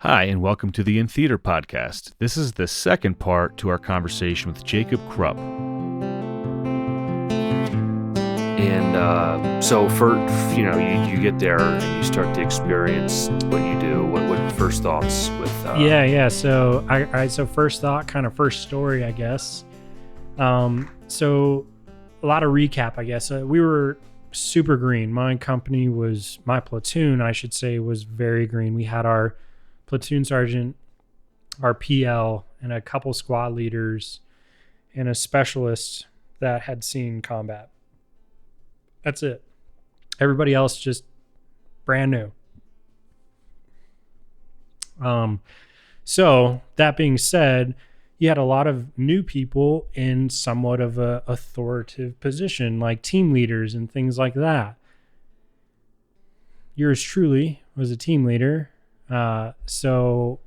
Hi, and welcome to the In Theater podcast. This is the second part to our conversation with Jacob Krupp. And so for you get there and you start to experience what you do. What are your first thoughts with? So so first thought, kind of first story, I guess. So a lot of recap, I guess. We were super green. My platoon, I should say, was very green. We had our platoon sergeant, our PL, and a couple squad leaders, and a specialist that had seen combat. That's it. Everybody else just brand new. So that being said, you had a lot of new people in somewhat of a authoritative position, like team leaders and things like that. Yours truly was a team leader. So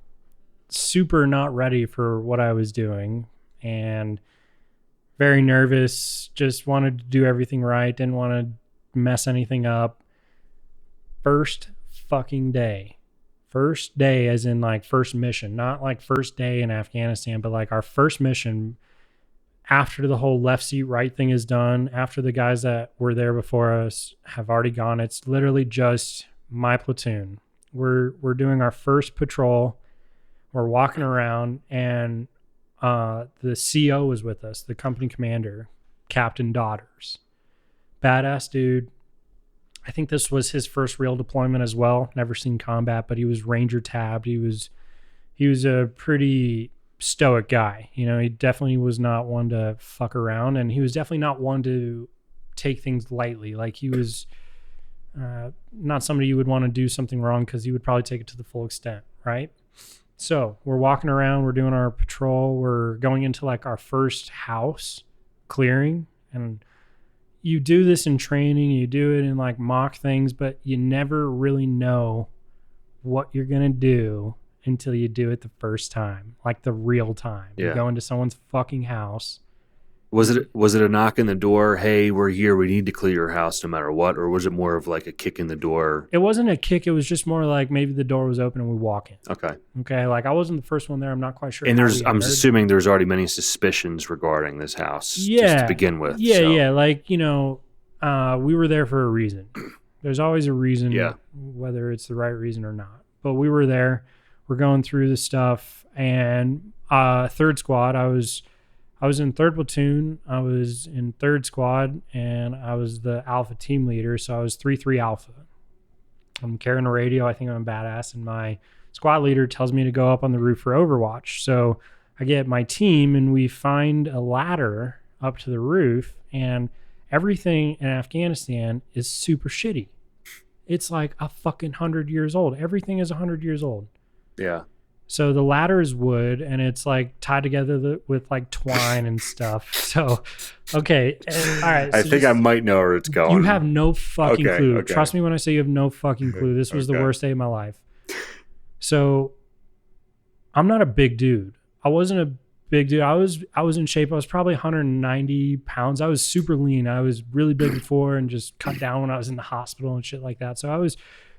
super not ready for what I was doing and very nervous, just wanted to do everything right, didn't want to mess anything up. First day as in like first mission, not like first day in Afghanistan, but like our first mission after the whole left seat right thing is done, after the guys that were there before us have already gone. It's literally just my platoon. We're doing our first patrol. We're walking around, and the CO was with us, the company commander, Captain Daughters. Badass dude. I think this was his first real deployment as well. Never seen combat, but he was Ranger tabbed. He was a pretty stoic guy. You know, he definitely was not one to fuck around, and he was definitely not one to take things lightly. Like, he was not somebody you would want to do something wrong, because he would probably take it to the full extent, right? So we're walking around, we're doing our patrol, we're going into like our first house clearing, and you do this in training, you do it in like mock things, but you never really know what you're going to do until you do it the first time, like the real time. Yeah. You go into someone's fucking house. Was it a knock in the door? Hey, we're here. We need to clear your house no matter what. Or was it more of like a kick in the door? It wasn't a kick. It was just more like maybe the door was open and we walk in. Okay. Like, I wasn't the first one there. I'm not quite sure. And I'm assuming there's already many suspicions regarding this house. Just to begin with. Yeah. Like, we were there for a reason. There's always a reason, whether it's the right reason or not. But we were there. We're going through the stuff. And third squad, I was in third platoon, I was in third squad, and I was the alpha team leader, so I was 3-3 alpha. I'm carrying a radio, I think I'm a badass, and my squad leader tells me to go up on the roof for Overwatch. So I get my team, and we find a ladder up to the roof, and everything in Afghanistan is super shitty. It's like a fucking 100 years old. Everything is 100 years old. Yeah. So the ladder is wood, and it's like tied together with like twine and stuff. So, okay. All right. I think I might know where it's going. You have no fucking clue. Okay. Trust me when I say you have no fucking clue. This was the worst day of my life. So I'm not a big dude. I wasn't a big dude. I was in shape. I was probably 190 pounds. I was super lean. I was really big before and just cut down when I was in the hospital and shit like that. So I was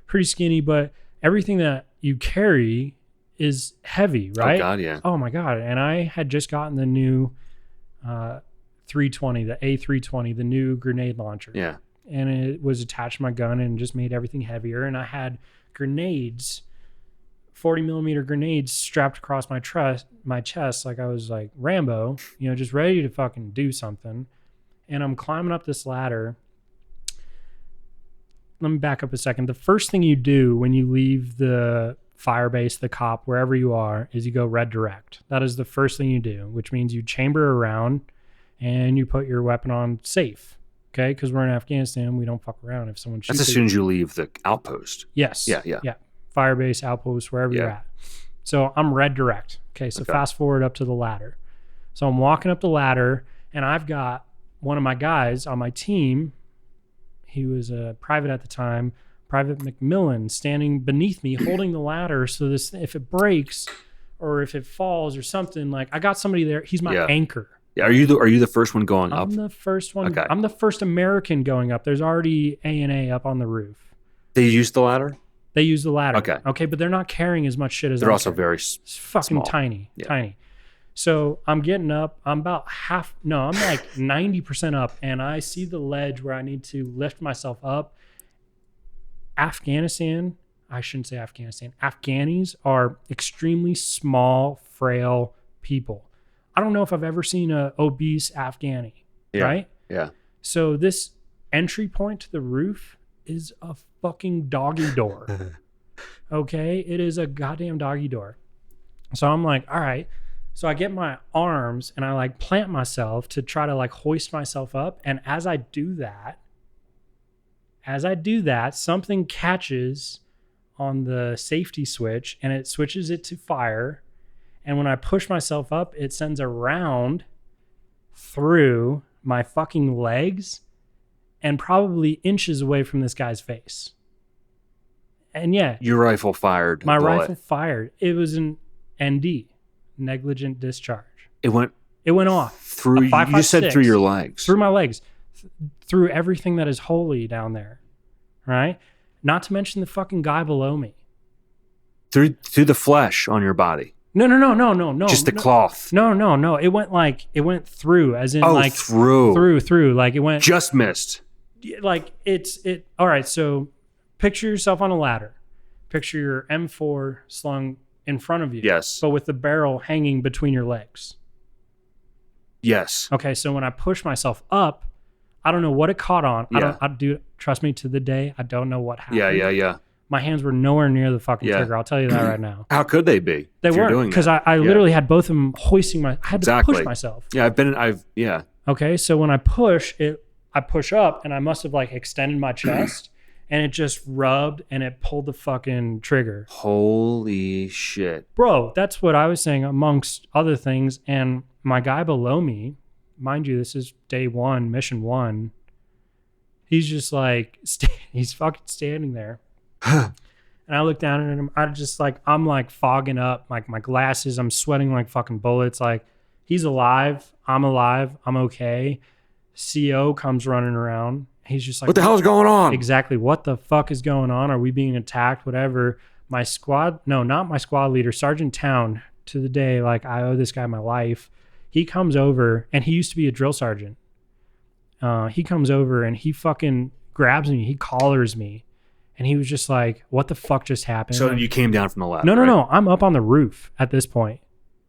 pretty skinny, but everything that you carry is heavy, right? Oh God, yeah. Oh my God. And I had just gotten the new 320, the A320, the new grenade launcher. Yeah. And it was attached to my gun and just made everything heavier. And I had grenades, 40 millimeter grenades strapped across my chest, like I was like Rambo, just ready to fucking do something. And I'm climbing up this ladder. Let me back up a second. The first thing you do when you leave the fire base, the cop, wherever you are, is you go red direct. That is the first thing you do, which means you chamber around and you put your weapon on safe. Okay, because we're in Afghanistan, we don't fuck around. If someone shoots, that's as soon as you leave the outpost. Yes. Yeah. Fire base, outpost, wherever you're at. So I'm red direct. Okay, so fast forward up to the ladder. So I'm walking up the ladder, and I've got one of my guys on my team. He was a private at the time, Private McMillan, standing beneath me, holding the ladder. So this, if it breaks or if it falls or something, like, I got somebody there. He's my anchor. Yeah. Are you the first one going up? I'm the first one. Okay. I'm the first American going up. There's already A&A up on the roof. They used the ladder? They use the ladder. Okay. But they're not carrying as much shit as They're I'm also carrying. very It's fucking small. tiny. Yeah. Tiny. So I'm getting up. I'm like 90% up, and I see the ledge where I need to lift myself up. Afghanis are extremely small, frail people. I don't know if I've ever seen a obese Afghani, right? Yeah. So this entry point to the roof is a fucking doggy door. Okay? It is a goddamn doggy door. So I'm like, all right. So I get my arms and I like plant myself to try to like hoist myself up. And as I do that, something catches on the safety switch and it switches it to fire. And when I push myself up, it sends a round through my fucking legs and probably inches away from this guy's face. And yeah, Your rifle fired. my a bullet. rifle fired. It was an ND, negligent discharge. It went off. through. A You just said 5.56. through your legs. Through my legs, through everything that is holy down there, right? Not to mention the fucking guy below me. Through the flesh on your body. No. Just the cloth. No. It went through, as in like through. through. Like it went Just missed. like it. All right, so picture yourself on a ladder. Picture your M4 slung in front of you. Yes. But with the barrel hanging between your legs. Yes. Okay, so when I push myself up, I don't know what it caught on. Yeah. Trust me, to the day, I don't know what happened. Yeah. My hands were nowhere near the fucking Yeah. trigger. I'll tell you that right now. How could they be? They if you're weren't, doing because that? I literally had both of them hoisting I had to Exactly. push myself. Yeah, yeah. Okay, so when I push up and I must have like extended my chest and it just rubbed and it pulled the fucking trigger. Holy shit. Bro, that's what I was saying amongst other things. And my guy below me, mind you, this is day one, mission one. He's just like, he's fucking standing there. And I look down at him. I'm like fogging up, like my glasses. I'm sweating like fucking bullets. Like he's alive. I'm alive. I'm okay. CO comes running around. He's just like, What the hell is going on? Exactly. What the fuck is going on? Are we being attacked? Whatever. My squad, no, not my squad leader, Sergeant Town, to the day, like I owe this guy my life. He comes over and he used to be a drill sergeant. He comes over and he fucking grabs me. He collars me. And he was just like, what the fuck just happened? So you came down from the ladder. No. I'm up on the roof at this point.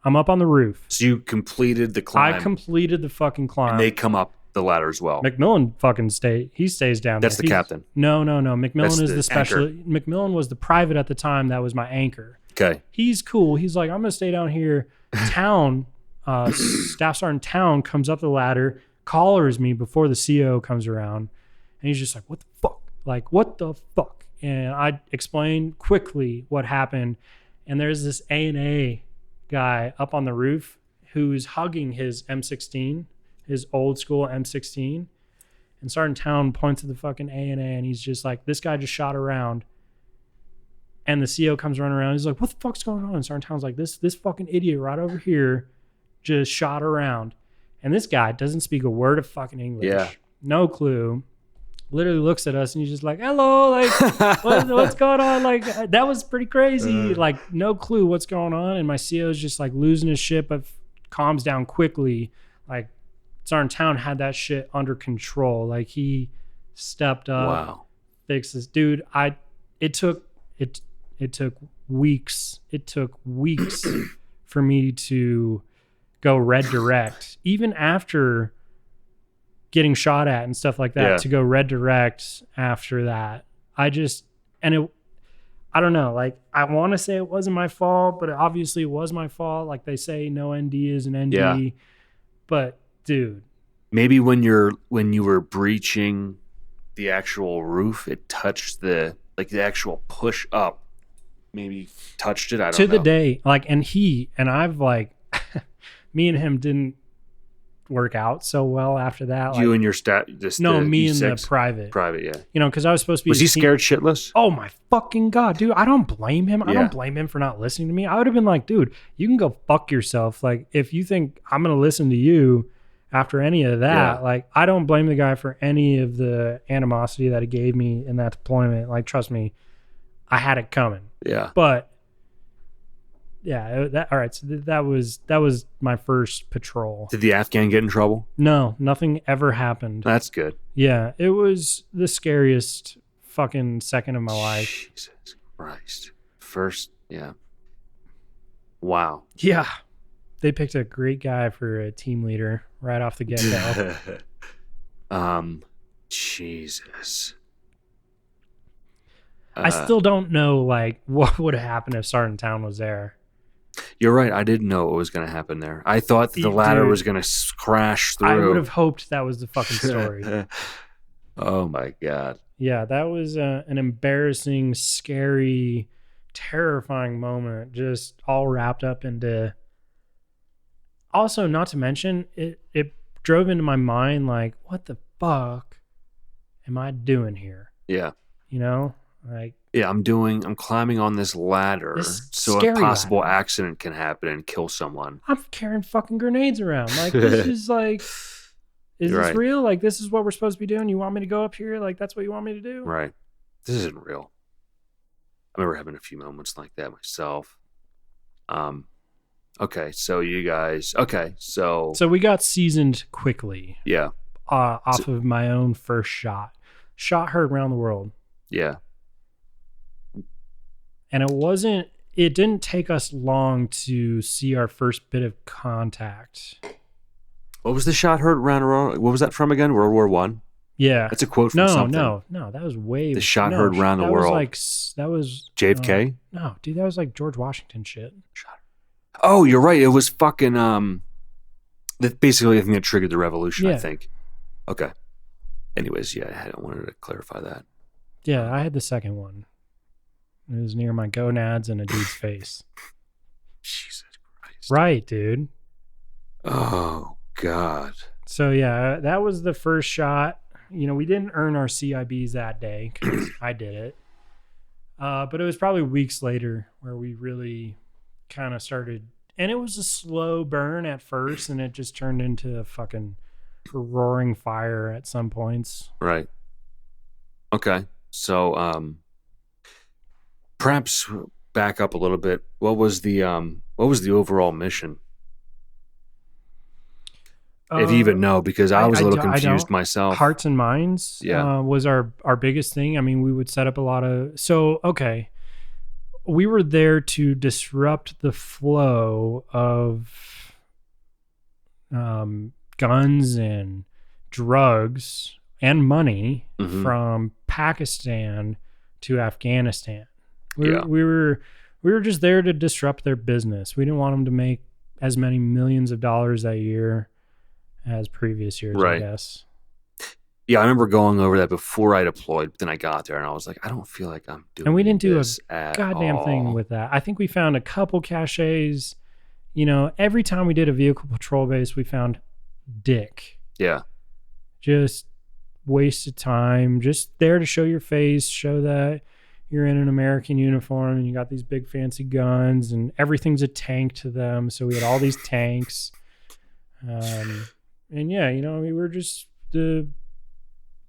I'm up on the roof. So you completed the climb. I completed the fucking climb. And they come up the ladder as well. McMillan fucking stays down there. That's the captain. No. McMillan That's is the the special. anchor. McMillan was the private at the time. That was my anchor. Okay. He's cool. He's like, I'm going to stay down here. Town, Staff Sergeant Town comes up the ladder, collars me before the CO comes around. And he's just like, what the fuck? Like, what the fuck? And I explained quickly what happened. And there's this A&A guy up on the roof who's hugging his M16, his old school M16. And Sergeant Town points at the fucking A&A and he's just like, this guy just shot around. And the CO comes running around. He's like, what the fuck's going on? And Sergeant Town's like, this fucking idiot right over here just shot around. And this guy doesn't speak a word of fucking English. Yeah. No clue. Literally looks at us and he's just like, hello, like, what's going on? Like, that was pretty crazy. Like, no clue what's going on. And my CO's just like losing his shit, but calms down quickly. Like, Sergeant Town had that shit under control. Like, he stepped up, Wow. fixed this. Dude, it took weeks. It took weeks for me to go red direct. Even after getting shot at and stuff like that, Yeah. to go red direct after that. I don't know, like I want to say it wasn't my fault, but it obviously was my fault. Like they say no ND is an ND. Yeah. But dude, Maybe when you were breaching the actual roof, it touched the actual push up. Maybe touched it. I don't know. to the day, like, and I've like, me and him didn't work out so well after that. You like, and your stat. me and the E6? private. Private, yeah. You know, because I was supposed to be. Was he scared shitless? Oh my fucking God, dude. I don't blame him. I Yeah. don't blame him for not listening to me. I would have been like, dude, you can go fuck yourself. Like, if you think I'm going to listen to you after any of that, Yeah. like, I don't blame the guy for any of the animosity that he gave me in that deployment. Like, trust me, I had it coming. Yeah. But yeah, all right. So that was my first patrol. Did the Afghan get in trouble? No, nothing ever happened. That's good. Yeah, it was the scariest fucking second of my life. Jesus Christ. First, yeah. Wow. Yeah. They picked a great guy for a team leader right off the get-go. Jesus. I still don't know like what would have happened if Sergeant Town was there. You're right. I didn't know what was going to happen there. I thought that the ladder was going to crash through. I would have hoped that was the fucking story. Oh my God. Yeah, that was an embarrassing, scary, terrifying moment, just all wrapped up into. Also, not to mention, it drove into my mind like, what the fuck am I doing here? Yeah. You know, like. Yeah, I'm climbing on this ladder so a possible accident can happen and kill someone. I'm carrying fucking grenades around. Like, this is like, is this real? Like, this is what we're supposed to be doing? You want me to go up here? Like, that's what you want me to do? Right. This isn't real. I remember having a few moments like that myself. Okay, so you guys, so we got seasoned quickly. Yeah. Off of my own first shot. Shot heard around the world. Yeah. And it didn't take us long to see our first bit of contact. What was the shot heard around the world? What was that from again? World War I? Yeah. That's a quote from something. No, that was way... The shot heard around the world. That was... JFK? No, dude, that was like George Washington shit. Oh, you're right. It was fucking... basically, I think that triggered the revolution, I think. Okay. Anyways, yeah, I wanted to clarify that. Yeah, I had the second one. It was near my gonads and a dude's face. Jesus Christ. Right, dude. Oh, God. So, yeah, that was the first shot. You know, we didn't earn our CIBs that day because I did it. But it was probably weeks later where we really kind of started. And it was a slow burn at first, and it just turned into a fucking roaring fire at some points. Right. Okay. So, perhaps back up a little bit. What was the overall mission? If you even know, because I was a little confused myself. Hearts and Minds was our biggest thing. I mean, we would set up a lot of... So, okay. We were there to disrupt the flow of guns and drugs and money from Pakistan to Afghanistan. We were just there to disrupt their business. We didn't want them to make as many millions of dollars that year as previous years, I guess. Yeah, I remember going over that before I deployed, but then I got there and I was like, I don't feel like I'm doing this. And we didn't do a goddamn thing with that. I think we found a couple caches. You know, every time we did a vehicle patrol base, we found dick. Yeah. Just wasted time. Just there to show your face, show that you're in an American uniform and you got these big fancy guns and everything's a tank to them. So we had all these tanks. And yeah, you know, we were just the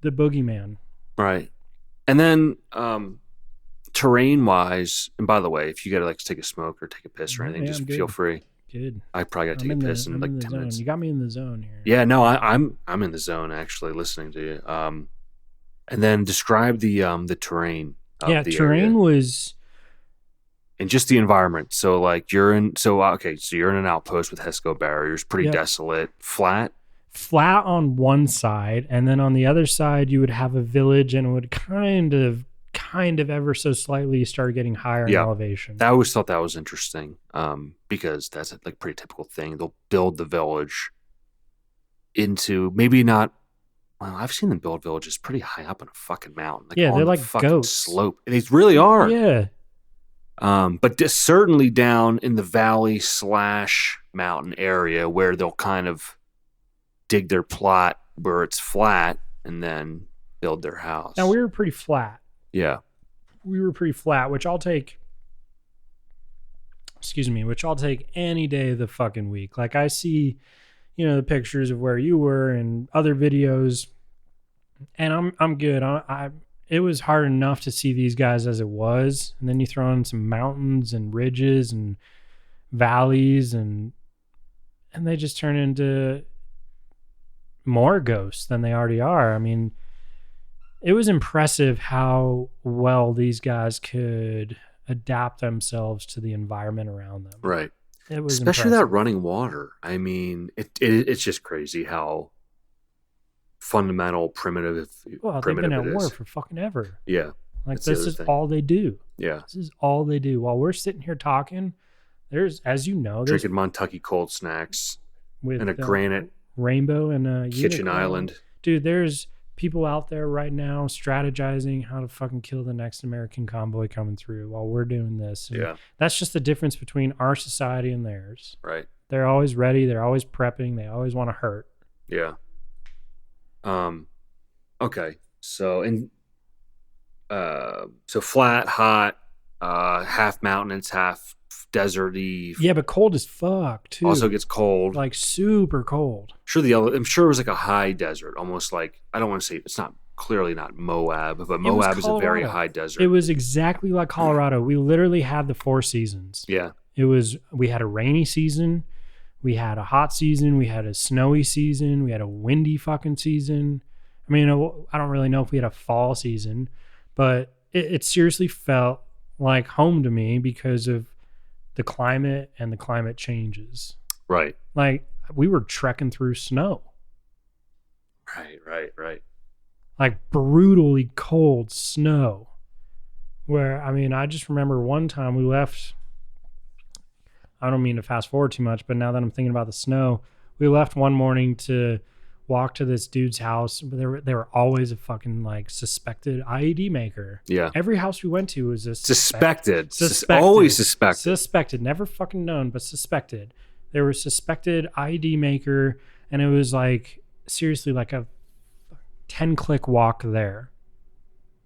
boogeyman. Right. And then terrain wise, and by the way, if you gotta like take a smoke or take a piss or anything, just feel free. Good. I probably gotta take a piss in like 10 minutes. You got me in the zone here. Yeah, no, I'm in the zone actually listening to you. And then describe the terrain. Terrain was, and just the environment. So like you're in an outpost with HESCO barriers, pretty desolate, flat on one side, and then on the other side you would have a village, and it would kind of ever so slightly start getting higher in elevation. I always thought that was interesting, because that's a like pretty typical thing. They'll build the village into maybe not. Well, I've seen them build villages pretty high up on a fucking mountain. Like they're like goats. Slope. They really are. Yeah. But certainly down in the valley / mountain area where they'll kind of dig their plot where it's flat and then build their house. Now we were pretty flat. Yeah. We were pretty flat, which I'll take any day of the fucking week. Like I see, you know, the pictures of where you were and other videos, and I'm good. it was hard enough to see these guys as it was. And then you throw in some mountains and ridges and valleys and they just turn into more ghosts than they already are. I mean, it was impressive how well these guys could adapt themselves to the environment around them. Right. It was especially impressive. that running water. I mean, it's just crazy how fundamental primitive Well, they've primitive been at it war is. for fucking ever. Yeah. Like, That's the this other is thing. all they do. Yeah. This is all they do. While we're sitting here talking, there's, as you know, there's Drinking Montucky cold snacks with and a granite rainbow and a kitchen unicorn. island. Dude, there's people out there right now strategizing how to fucking kill the next American convoy coming through while we're doing this. And Yeah. that's just the difference between our society and theirs. Right. They're always ready. They're always prepping. They always want to hurt. Yeah. Okay. So so flat, hot, half mountainous, half deserty. Yeah, but cold as fuck too. Also gets cold. like super cold. I'm sure it was like a high desert, almost like, I don't want to say, it's not clearly not Moab, but Moab is a very Colorado. high desert. It was exactly like Colorado. We literally had the 4 seasons. Yeah. We had a rainy season, we had a hot season, we had a snowy season, we had a windy fucking season. I mean, I don't really know if we had a fall season, but it seriously felt like home to me because of the climate and the climate changes. Right. Like, we were trekking through snow, Right. like brutally cold snow. Where, I mean, I just remember one time we left. I don't mean to fast forward too much, but now that I'm thinking about the snow, we left one morning to walk to this dude's house. They were always a fucking like suspected IED maker. Yeah. Every house we went to was a Suspected. Suspected. Always suspected. Suspected. Never fucking known, but suspected. They were suspected IED maker, and it was like seriously like a 10-click walk there.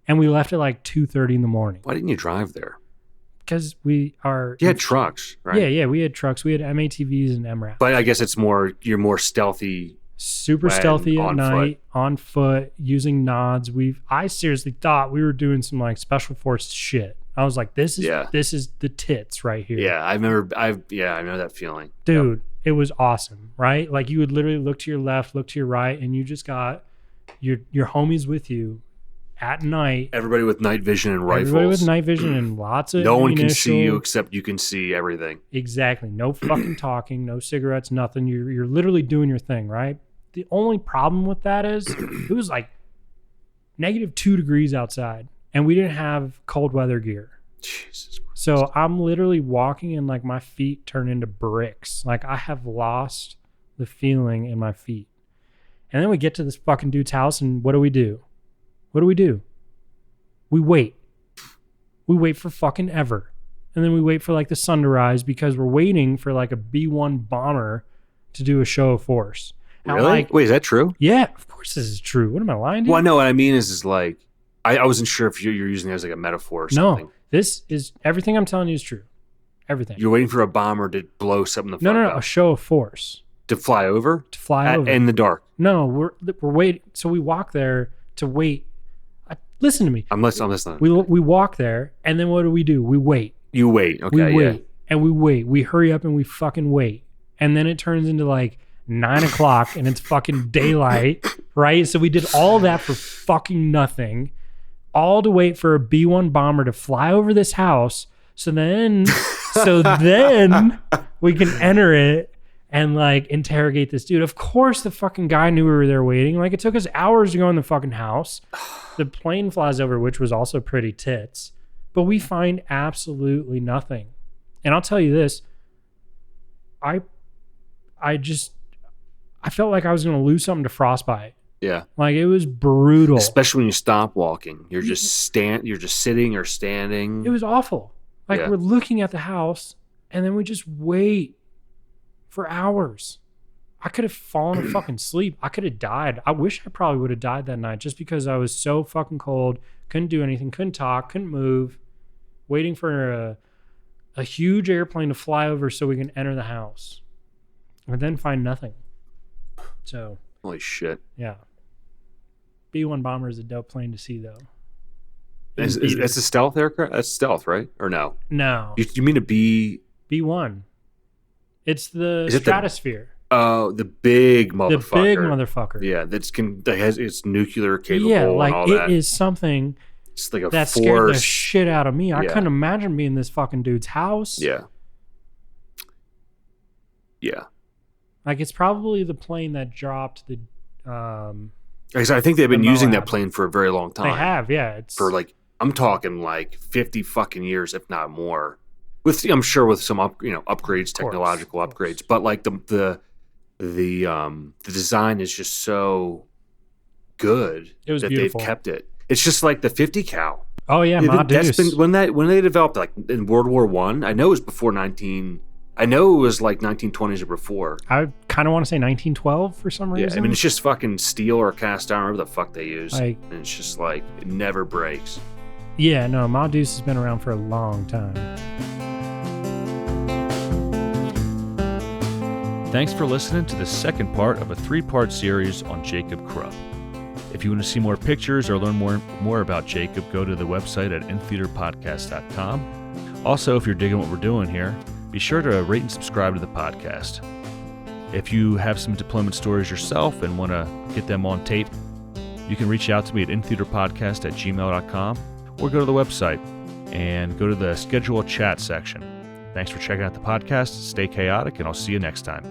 And we left at like 2:30 in the morning. Why didn't you drive there? Because we are. You had trucks, right? Yeah, we had trucks. We had MATVs and MRAPs. But I guess you're more stealthy. Super when stealthy at on night, on foot, using nods. I seriously thought we were doing some like special forces shit. I was like, this is the tits right here. Yeah, I know that feeling. Dude, It was awesome, right? Like, you would literally look to your left, look to your right, and you just got your homies with you at night. Everybody with night vision and rifles. Everybody with night vision and lots of No one can see ammunition. you except you can see everything. Exactly. No fucking talking, no cigarettes, nothing. You're literally doing your thing, right? The only problem with that is it was like -2 degrees outside, and we didn't have cold weather gear. Jesus. So I'm literally walking and like my feet turn into bricks. Like, I have lost the feeling in my feet. And then we get to this fucking dude's house, and what do we do? What do? We wait. We wait for fucking ever. And then we wait for like the sun to rise because we're waiting for like a B-1 bomber to do a show of force. Now, Really? like, Wait, is that true? yeah, of course this is true. What am I lying to you? Well, no, what I mean is like, I wasn't sure if you're using it as like a metaphor or something. No, this is everything I'm telling you is true. Everything. You're waiting for a bomber to blow something the fuck No, up. a show of force To fly over? to fly over. In the dark. No, we're waiting. So we walk there to wait. Listen to me. I'm listening. We walk there, and then what do? We wait. You wait. Okay, We wait yeah. and we wait. We hurry up and we fucking wait. And then it turns into like 9 o'clock and it's fucking daylight, right? So we did all that for fucking nothing, all to wait for a B-1 bomber to fly over this house. So then we can enter it and like interrogate this dude. Of course the fucking guy knew we were there waiting. Like, it took us hours to go in the fucking house. The plane flies over, which was also pretty tits. But we find absolutely nothing. And I'll tell you this. I felt like I was going to lose something to frostbite. Yeah. Like, it was brutal. Especially when you stop walking. You're just sitting or standing. It was awful. Like, Yeah. we're looking at the house and then we just wait for hours. I could have fallen to fucking sleep. I could have died. I wish I probably would have died that night just because I was so fucking cold, couldn't do anything, couldn't talk, couldn't move, waiting for a huge airplane to fly over so we can enter the house and then find nothing. So, Holy shit. yeah. B-1 bomber is a dope plane to see, though. It's a stealth aircraft? That's stealth, right? Or no? No. You mean a B? B-1. It's the Is it stratosphere. Oh, the big motherfucker. The big motherfucker. Yeah, that has it's nuclear capable Yeah, like and all that. it is something It's like a that force. scared the shit out of me. I Yeah. couldn't imagine being in this fucking dude's house. Yeah. Yeah. Like it's probably the plane that dropped the. I think they've been The using that Moab. plane for a very long time. They have, yeah. It's For like, I'm talking like 50 fucking years, if not more. I'm sure with some upgrades, technological upgrades, but like the design is just so good It was that beautiful. they've kept it. It's just like the 50 cal. Oh yeah, That's Modus. been when they developed like in World War One. I know it was before 19. I know it was like 1920s or before. I kind of want to say 1912 for some reason. Yeah, I mean it's just fucking steel or cast iron, whatever the fuck they use, Like- and it's just like it never breaks. Yeah, no, Modus has been around for a long time. Thanks for listening to the second part of a 3-part series on Jacob Krupp. If you want to see more pictures or learn more about Jacob, go to the website at intheaterpodcast.com. Also, if you're digging what we're doing here, be sure to rate and subscribe to the podcast. If you have some deployment stories yourself and want to get them on tape, you can reach out to me at intheaterpodcast@gmail.com or go to the website and go to the schedule a chat section. Thanks for checking out the podcast. Stay chaotic, and I'll see you next time.